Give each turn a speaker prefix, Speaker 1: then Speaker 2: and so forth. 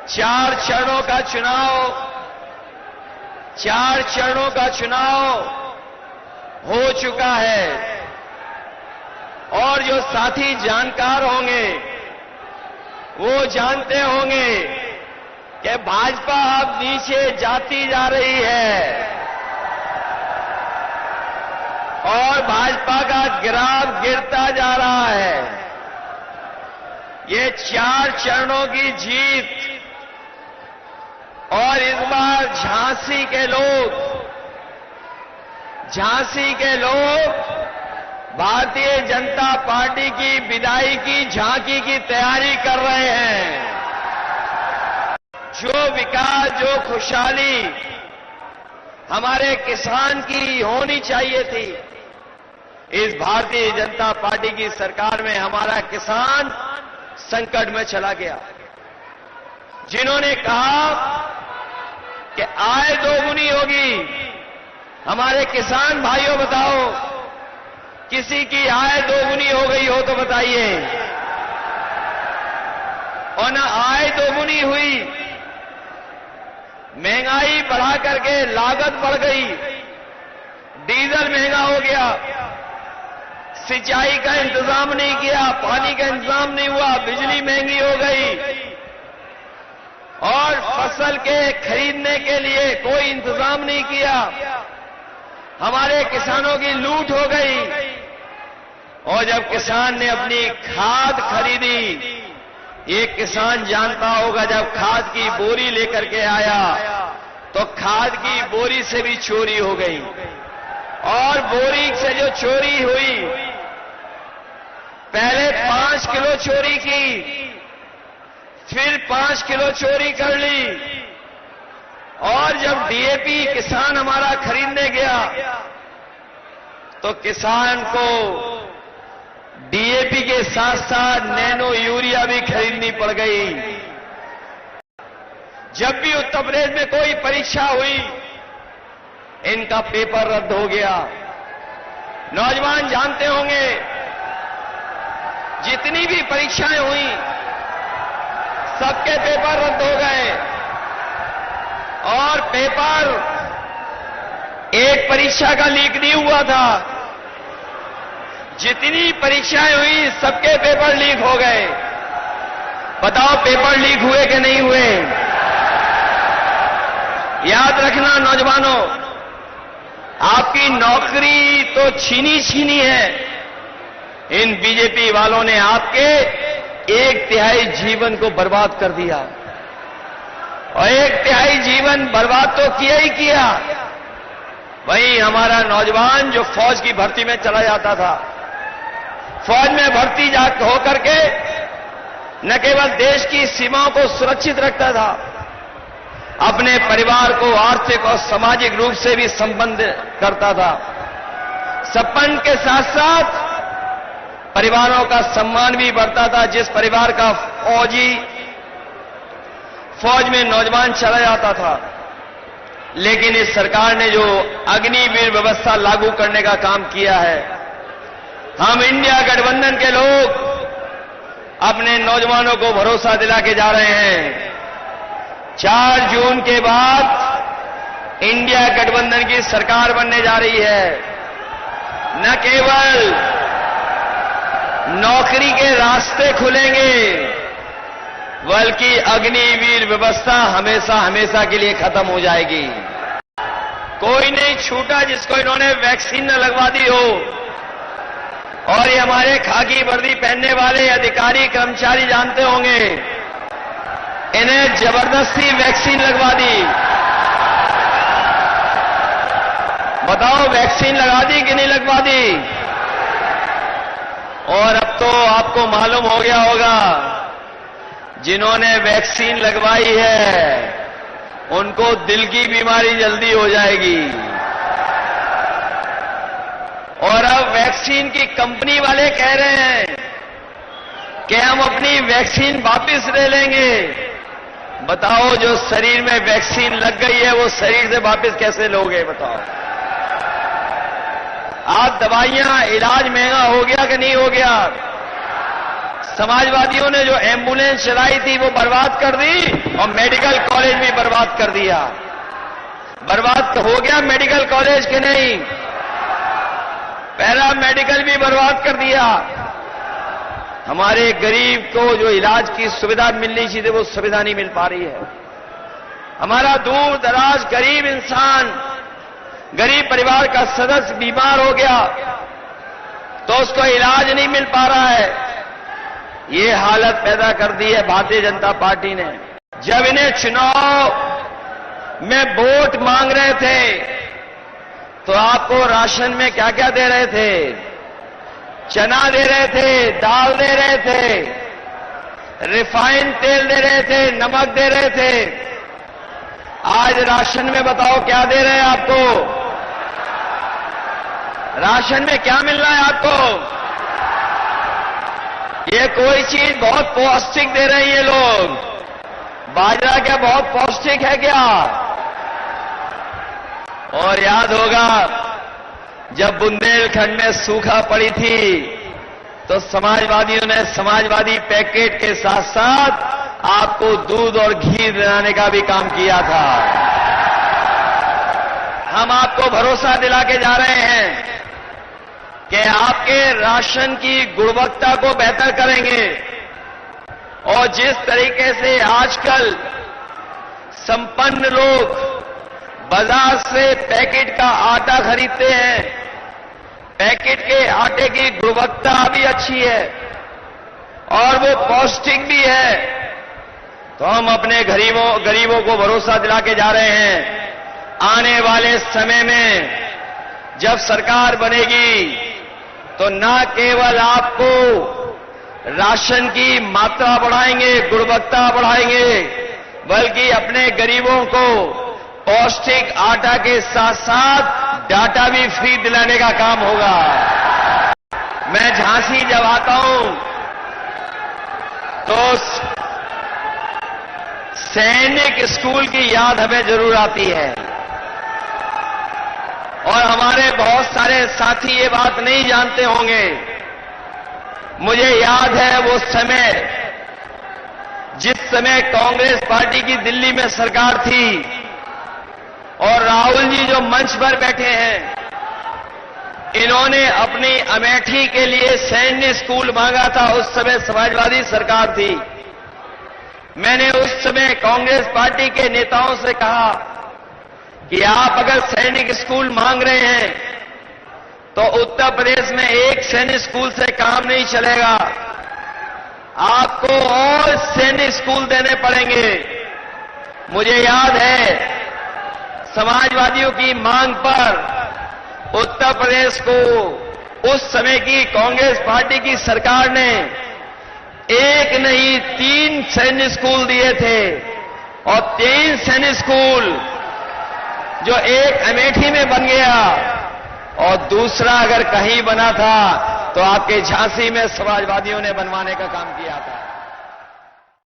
Speaker 1: चार चरणों का चुनाव हो चुका है और जो साथी जानकार होंगे वो जानते होंगे कि भाजपा अब नीचे जाती जा रही है और भाजपा का ग्राफ गिरता जा रहा है। ये 4 चरणों की जीत और इस बार झांसी के लोग भारतीय जनता पार्टी की विदाई की झांकी की तैयारी कर रहे हैं। जो विकास, जो खुशहाली हमारे किसान की होनी चाहिए थी, इस भारतीय जनता पार्टी की सरकार में हमारा किसान संकट में चला गया। जिन्होंने कहा कि आय दोगुनी होगी, हमारे किसान भाइयों बताओ, किसी की आय दोगुनी हो गई हो तो बताइए। और ना आय दोगुनी हुई, महंगाई बढ़ा करके लागत बढ़ गई, डीजल महंगा हो गया, सिंचाई का इंतजाम नहीं किया, पानी का इंतजाम नहीं हुआ, बिजली महंगी हो गई और फसल के खरीदने के लिए कोई इंतजाम नहीं किया। हमारे किसानों की लूट हो गई और जब किसान ने अपनी खाद खरीदी, एक किसान जानता होगा, जब खाद की बोरी लेकर के आया तो खाद की बोरी से भी चोरी हो गई और बोरी से जो चोरी हुई, पहले 5 किलो चोरी की, फिर 5 किलो चोरी कर ली और जब डीएपी किसान हमारा खरीदने गया तो किसान को डीएपी के साथ साथ नैनो यूरिया भी खरीदनी पड़ गई। जब भी उत्तर प्रदेश में कोई परीक्षा हुई, इनका पेपर रद्द हो गया। नौजवान जानते होंगे, जितनी भी परीक्षाएं हुई सबके पेपर रद्द हो गए और पेपर एक परीक्षा का लीक नहीं हुआ था, जितनी परीक्षाएं हुई सबके पेपर लीक हो गए। बताओ पेपर लीक हुए कि नहीं हुए? याद रखना नौजवानों, आपकी नौकरी तो छीनी है। इन बीजेपी वालों ने आपके 1/3 जीवन को बर्बाद कर दिया और 1/3 जीवन बर्बाद तो किया ही किया। वहीं हमारा नौजवान जो फौज की भर्ती में चला जाता था, फौज में भर्ती होकर के न केवल देश की सीमाओं को सुरक्षित रखता था, अपने परिवार को आर्थिक और सामाजिक रूप से भी संबंध करता था। संबंध के साथ साथ परिवारों का सम्मान भी बढ़ता था। जिस परिवार का फौज में नौजवान चला जाता था, लेकिन इस सरकार ने जो अग्निवीर व्यवस्था लागू करने का काम किया है, हम इंडिया गठबंधन के लोग अपने नौजवानों को भरोसा दिला के जा रहे हैं। 4 जून के बाद इंडिया गठबंधन की सरकार बनने जा रही है। न केवल नौकरी के रास्ते खुलेंगे, बल्कि अग्निवीर व्यवस्था हमेशा के लिए खत्म हो जाएगी। कोई नहीं छूटा जिसको इन्होंने वैक्सीन न लगवा दी हो। और ये हमारे खाकी वर्दी पहनने वाले अधिकारी कर्मचारी जानते होंगे, इन्हें जबरदस्ती वैक्सीन लगवा दी। बताओ वैक्सीन लगा दी कि नहीं लगवा दी? और अब तो आपको मालूम हो गया होगा, जिन्होंने वैक्सीन लगवाई है उनको दिल की बीमारी जल्दी हो जाएगी। और अब वैक्सीन की कंपनी वाले कह रहे हैं कि हम अपनी वैक्सीन वापस ले लेंगे। बताओ, जो शरीर में वैक्सीन लग गई है वो शरीर से वापस कैसे लोगे? बताओ। आप दवाइयां, इलाज महंगा हो गया कि नहीं हो गया? समाजवादियों ने जो एम्बुलेंस चलाई थी वो बर्बाद कर दी और मेडिकल कॉलेज भी बर्बाद कर दिया। बर्बाद हो गया मेडिकल कॉलेज कि नहीं? पहला मेडिकल भी बर्बाद कर दिया। हमारे गरीब को जो इलाज की सुविधा मिलनी चाहिए वो सुविधा नहीं मिल पा रही है। हमारा दूर दराज गरीब इंसान, गरीब परिवार का सदस्य बीमार हो गया तो उसको इलाज नहीं मिल पा रहा है। ये हालत पैदा कर दी है भारतीय जनता पार्टी ने। जब इन्हें चुनाव में वोट मांग रहे थे तो आपको राशन में क्या क्या दे रहे थे? चना दे रहे थे, दाल दे रहे थे, रिफाइंड तेल दे रहे थे, नमक दे रहे थे। आज राशन में बताओ क्या दे रहे हैं आपको? राशन में क्या मिल रहा है आपको? ये कोई चीज बहुत पौष्टिक दे रहे हैं ये लोग। बाजरा क्या बहुत पौष्टिक है क्या? और याद होगा जब बुंदेलखंड में सूखा पड़ी थी तो समाजवादियों ने समाजवादी पैकेट के साथ साथ आपको दूध और घी दिलाने का भी काम किया था। हम आपको भरोसा दिला के जा रहे हैं कि आपके राशन की गुणवत्ता को बेहतर करेंगे। और जिस तरीके से आजकल संपन्न लोग बाजार से पैकेट का आटा खरीदते हैं, पैकेट के आटे की गुणवत्ता भी अच्छी है और वो पौष्टिक भी है, तो हम अपने गरीबों को भरोसा दिला के जा रहे हैं आने वाले समय में जब सरकार बनेगी तो न केवल आपको राशन की मात्रा बढ़ाएंगे, गुणवत्ता बढ़ाएंगे, बल्कि अपने गरीबों को पौष्टिक आटा के साथ साथ डाटा भी फ्री दिलाने का काम होगा। मैं झांसी जब आता हूं तो सैनिक स्कूल की याद हमें जरूर आती है और हमारे बहुत सारे साथी ये बात नहीं जानते होंगे। मुझे याद है वो समय जिस समय कांग्रेस पार्टी की दिल्ली में सरकार थी और राहुल जी जो मंच पर बैठे हैं, इन्होंने अपनी अमेठी के लिए सैन्य स्कूल मांगा था। उस समय समाजवादी सरकार थी। मैंने उस समय कांग्रेस पार्टी के नेताओं से कहा कि आप अगर सैनिक स्कूल मांग रहे हैं तो उत्तर प्रदेश में एक सैनिक स्कूल से काम नहीं चलेगा, आपको और सैनिक स्कूल देने पड़ेंगे। मुझे याद है समाजवादियों की मांग पर उत्तर प्रदेश को उस समय की कांग्रेस पार्टी की सरकार ने एक नहीं 3 सैनिक स्कूल दिए थे और 3 सैनिक स्कूल जो एक अमेठी में बन गया और दूसरा अगर कहीं बना था तो आपके झांसी में समाजवादियों ने बनवाने का काम किया था।